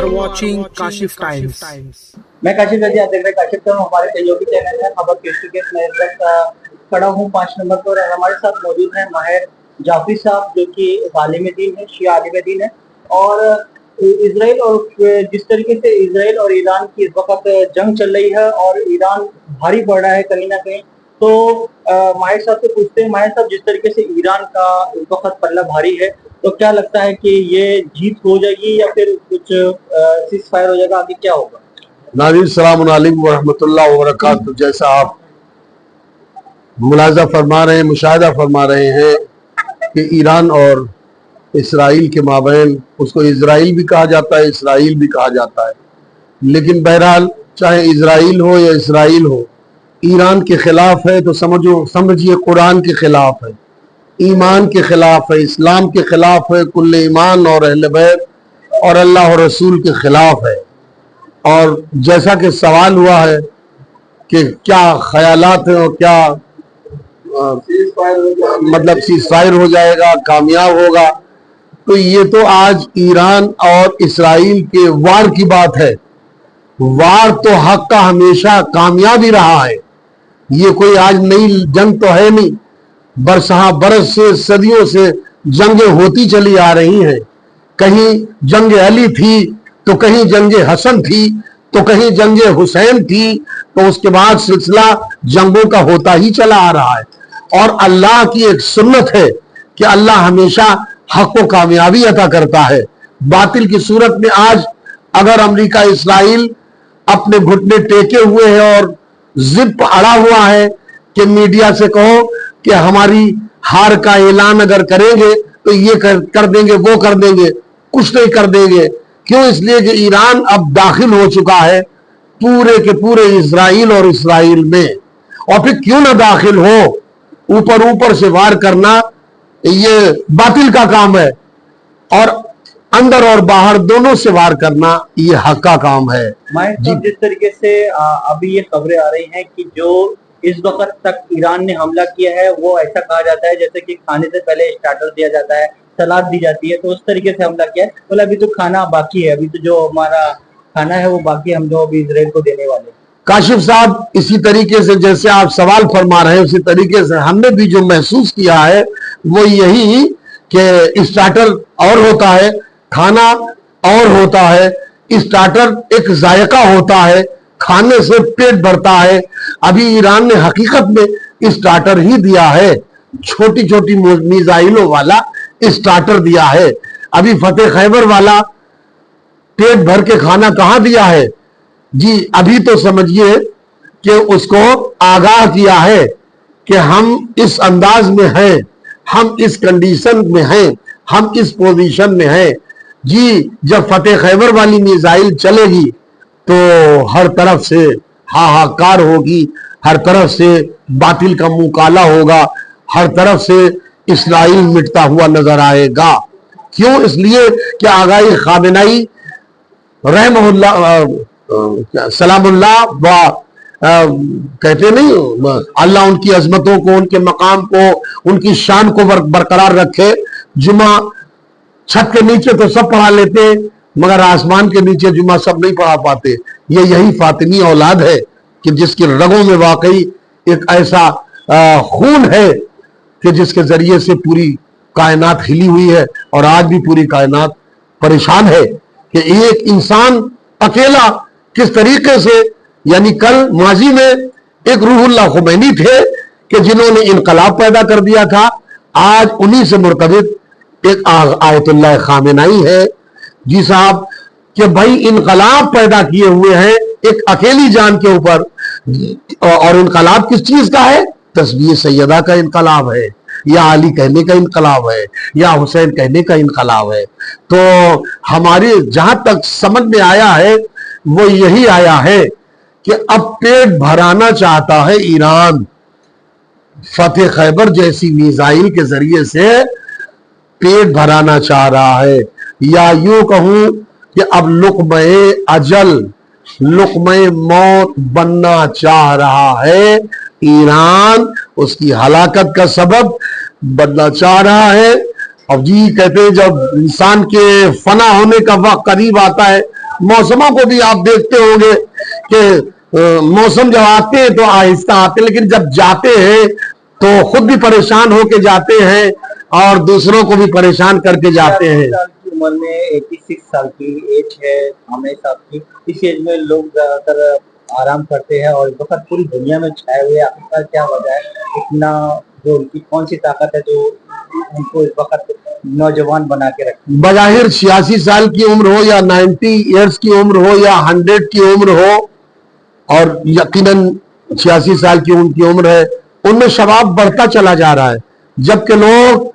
are watching Kashif Times. मैं काशिफ रजी, आप देख रहे हैं काशिफ टाइम, हमारे सहयोगी चैनल है खबर केस टू केस। मैं इस वक्त खड़ा हूँ 5 नंबर पर और हमारे साथ मौजूद हैं माहिर जाफरी साहब, जो कि एक आलिम दीन है, शिया आलिम दीन है। और इसराइल और जिस तरीके से इसराइल और ईरान की इस वक्त जंग चल रही है और ईरान भारी पड़ रहा है कहीं ना कहीं, तो माहिर साहब से पूछते हैं, माहिर साहब जिस तरीके से ईरान का इस वक्त पल्ला भारी है, तो क्या लगता है कि ये जीत हो जाएगी या फिर कुछ सीज फायर हो जाएगा, आगे क्या होगा? नाज़रीन अस्सलामु अलैकुम व रहमतुल्लाहि व बरकातहू। जैसा आप मुलाजा फरमा रहे हैं, मुशाहिदा फरमा रहे हैं कि ईरान और इसराइल के माबैन, उसको इजराइल भी कहा जाता है, इसराइल भी कहा जाता है, लेकिन बहरहाल चाहे इजराइल हो या इसराइल हो, ईरान के खिलाफ है तो समझिए कुरान के खिलाफ है, ईमान के खिलाफ है, इस्लाम के खिलाफ है, कुल्ले ईमान और अहले बैत और अल्लाह और रसूल के खिलाफ है। और जैसा कि सवाल हुआ है कि क्या ख्यालात हैं और क्या मतलब सीज फायर हो जाएगा, कामयाब होगा, तो ये तो आज ईरान और इसराइल के वार की बात है। वार तो हक का हमेशा कामयाब ही रहा है, ये कोई आज नई जंग तो है नहीं, बरस से सदियों से जंगें होती चली आ रही हैं। कहीं जंग अली थी, तो कहीं जंग हसन थी, तो कहीं जंग हुसैन थी, तो उसके बाद सिलसिला जंगों का होता ही चला आ रहा है। और अल्लाह की एक सुन्नत है कि अल्लाह हमेशा हक को कामयाबी अता करता है। बातिल की सूरत में आज अगर अमेरिका इसराइल अपने घुटने टेके हुए हैं और जिद अड़ा हुआ है कि मीडिया से कहो कि हमारी हार का ऐलान अगर करेंगे तो ये कर देंगे, वो कर देंगे, कुछ नहीं कर देंगे। क्यों? इसलिए कि ईरान अब दाखिल हो चुका है पूरे के पूरे इजराइल और इसराइल में। और फिर क्यों ना दाखिल हो, ऊपर से वार करना ये बातिल का काम है, और अंदर और बाहर दोनों से वार करना ये हक का काम है। जिस तरीके से अभी ये खबरें आ रही हैं कि जो इस वक्त तक ईरान ने हमला किया है, वो ऐसा कहा जाता है जैसे कि खाने से पहले स्टार्टर दिया जाता है, सलाद दी जाती है, तो उस तरीके से हमला किया है। बोला अभी तो खाना बाकी है, अभी तो जो हमारा खाना है वो बाकी, हम जो अभी इसराइल को देने वाले। काशिफ साहब, इसी तरीके से जैसे आप सवाल फरमा रहे हैं, उसी तरीके से हमने भी जो महसूस किया है वो यही कि स्टार्टर और होता है, खाना और होता है। स्टार्टर एक जायका होता है, खाने से पेट भरता है। अभी ईरान ने हकीकत में स्टार्टर ही दिया है, छोटी छोटी मिसाइलों वाला स्टार्टर दिया है। अभी फतेह खैबर वाला पेट भर के खाना कहां दिया है जी? अभी तो समझिए कि उसको आगाह किया है कि हम इस अंदाज में हैं, हम इस कंडीशन में हैं, हम इस पोजीशन में हैं जी। जब फतेह खैबर वाली मिसाइल चलेगी तो हर तरफ से हाहाकार होगी, हर तरफ से बातिल का मुंह काला होगा, हर तरफ से इसराइल मिटता हुआ नजर आएगा। क्यों? इसलिए कि आगाही खामेनेई रहमहुल्लाह सलामुल्लाह व कहते नहीं, अल्लाह उनकी अजमतों को, उनके मकाम को, उनकी शान को बरकरार रखे। जुमा छत के नीचे तो सब पढ़ा लेते, मगर आसमान के नीचे जुमा सब नहीं पढ़ा पाते। ये यही फातिमी औलाद है कि जिसकी रगों में वाकई एक ऐसा खून है कि जिसके जरिए से पूरी कायनात हिली हुई है, और आज भी पूरी कायनात परेशान है कि एक इंसान अकेला किस तरीके से, यानी कल माजी में एक रूहुल्लाह खुमैनी थे कि जिन्होंने इनकलाब पैदा कर दिया था, आज उन्हीं से मुर्तबित एक आयतुल्लाह खामेनेई है जी साहब, कि भाई इनकलाब पैदा किए हुए हैं एक अकेली जान के ऊपर। और इनकलाब किस चीज का है? तस्बीह सैयदा का इनकलाब है, या अली कहने का इनकलाब है, या हुसैन कहने का इनकलाब है। तो हमारे जहां तक समझ में आया है वो यही आया है कि अब पेट भराना चाहता है ईरान, फतेह खैबर जैसी मिसाइल के जरिए से पेट भराना चाह रहा है, या यूं कहूं कि अब लुक़्मे अजल, लुक़्मे मौत बनना चाह रहा है ईरान। उसकी हलाकत का सबब बनना चाह रहा है। अब जी कहते हैं जब इंसान के फना होने का वक्त करीब आता है मौसमों को भी आप देखते होंगे कि मौसम जब आते हैं तो आहिस्ता आते हैं, लेकिन जब जाते हैं तो खुद भी परेशान होके जाते हैं और दूसरों को भी परेशान करके जाते हैं। 86 साल की उम्र में 86 साल की एज है हमें साहब की, इस एज में लोग ज्यादातर आराम करते हैं और इस वक्त पूरी दुनिया में छाए हुए, आखिरकार क्या वजह है, इतना जो उनकी कौन सी ताकत है जो उनको इस वक्त नौजवान बना के रखती है? बजाहिर 86 साल की उम्र हो या 90 इयर्स की उम्र हो या 100 की उम्र हो, और यकीनन 86 साल की उनकी उम्र है, उनमें शबाब बढ़ता चला जा रहा है, जबकि लोग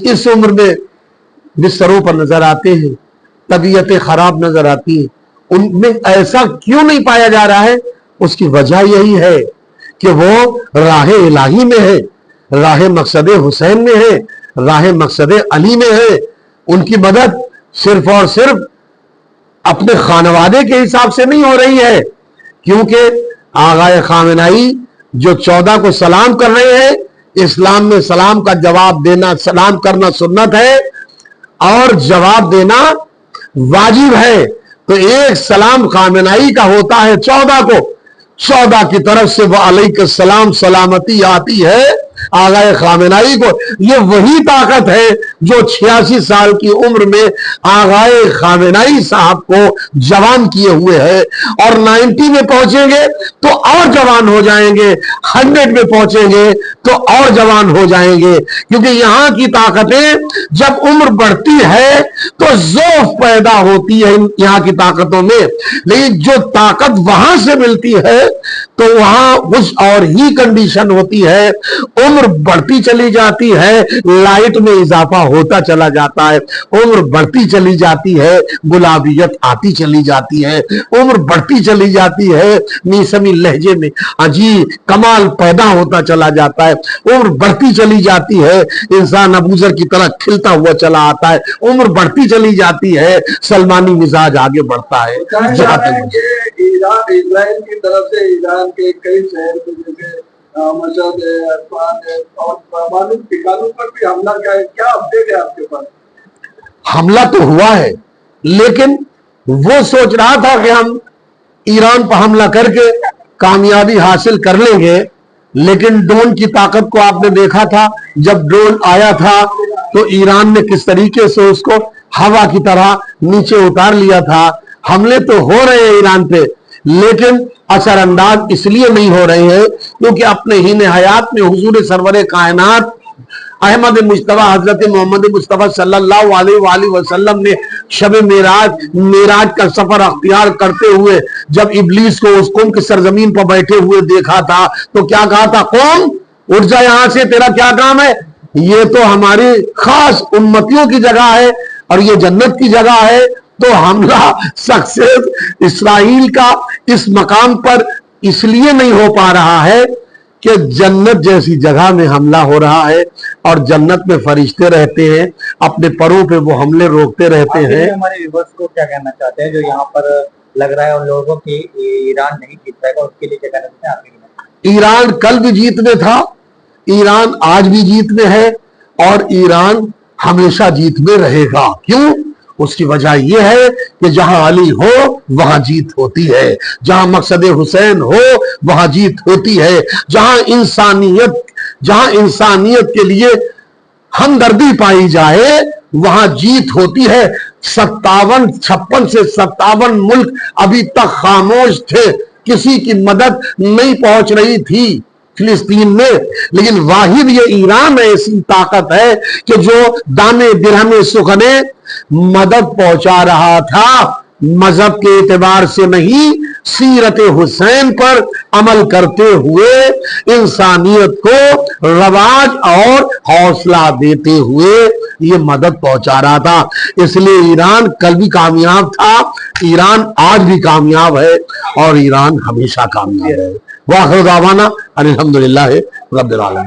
इस उम्र में बिस्तरों पर नजर आते हैं, तबीयतें खराब नजर आती है। उनमें ऐसा क्यों नहीं पाया जा रहा है? उसकी वजह यही है कि वो राह इलाही में है, राह मकसद हुसैन में है, राह मकसद अली में है। उनकी मदद सिर्फ और सिर्फ अपने खानवादे के हिसाब से नहीं हो रही है, क्योंकि आगाए खामेनेई जो 14 को सलाम कर रहे हैं, इस्लाम में सलाम का जवाब देना, सलाम करना सुन्नत है और जवाब देना वाजिब है। तो एक सलाम खामेनेई का होता है 14 को, 14 की तरफ से वो अलैहि सलाम सलामती आती है आगाए खामेनेई को। ये वही ताकत है जो 86 साल की उम्र में आगाए खामेनेई साहब को जवान किए हुए है, और 90 में पहुंचेंगे तो और जवान हो जाएंगे, 100 में पहुंचेंगे तो और जवान हो जाएंगे। क्योंकि यहां की ताकतें जब उम्र बढ़ती है तो ज़ौफ़ पैदा होती है यहां की ताकतों में, लेकिन जो ताकत वहां से मिलती है तो वहां कुछ और ही कंडीशन होती है। उम्र बढ़ती चली जाती है, लाइट में इजाफा होता चला जाता है, उम्र बढ़ती चली जाती है, गुलाबियत आती चली जाती है, उम्र बढ़ती चली जाती है, मीसमी लहजे में अजीब कमाल पैदा होता चला जाता है, उम्र बढ़ती चली जाती है, इंसान अबूजर की तरह खिलता हुआ चला आता है, उम्र बढ़ती चली जाती है, सलमानी मिजाज आगे बढ़ता है। ईरान इजराइल की तरफ से ईरान के कई शहर में जैसे मशहद है, अरफान है और मालूम ठिकानों पर भी हमला क्या अपडेट है आपके पास? हमला तो हुआ है, लेकिन वो सोच रहा था कि हम ईरान पर हमला करके कामयाबी हासिल कर लेंगे, लेकिन ड्रोन की ताकत को आपने देखा था। जब ड्रोन आया था तो ईरान ने किस तरीके से उसको हवा की तरह नीचे उतार लिया था। हमले तो हो रहे हैं ईरान पे, लेकिन असरअंदाज इसलिए नहीं हो रहे हैं क्योंकि अपने ही हयात में हुजूर सरवरे कायनात अहमद मुस्तफा हजरत मोहम्मद मुस्तफा सल्लल्लाहु अलैहि वसल्लम ने शब मेराज का सफर अख्तियार करते हुए जब इब्लीस को उस कौम की सरजमीन पर बैठे हुए देखा था तो क्या कहा था? कौम उठ जा यहां से, तेरा क्या काम है? ये तो हमारी खास उम्मतियों की जगह है और ये जन्नत की जगह है। तो हमला सक्सेस इस्राइल का इस मकाम पर इसलिए नहीं हो पा रहा है कि जन्नत जैसी जगह में हमला हो रहा है और जन्नत में फरिश्ते रहते हैं, अपने परों पे वो हमले रोकते रहते हैं। हमारे व्यूअर्स को क्या कहना चाहते हैं जो यहाँ पर लग रहा है उन लोगों की ईरान नहीं जीत पाएगा, उसके लिए क्या कहना चाहते हैं? ईरान कल भी जीत में था, ईरान आज भी जीत में है और ईरान हमेशा जीत में रहेगा। क्यों? उसकी वजह यह है कि जहां अली हो वहां जीत होती है, जहां मकसद हुसैन हो वहां जीत होती है, जहां इंसानियत के लिए हमदर्दी पाई जाए वहां जीत होती है। 56 से 57 मुल्क अभी तक खामोश थे, किसी की मदद नहीं पहुंच रही थी फिलिस्तीन में, लेकिन वाहिद ये ईरान ऐसी ताकत है कि जो दाने दिरहमे सुखने मदद पहुंचा रहा था, मजहब के एतबार से नहीं, सीरत हुसैन पर अमल करते हुए इंसानियत को रवाज और हौसला देते हुए ये मदद पहुंचा रहा था। इसलिए ईरान कल भी कामयाब था, ईरान आज भी कामयाब है और ईरान हमेशा कामयाब है। वाखिर दावाना अल्हम्दुलिल्लाह रब्बिल आलमीन।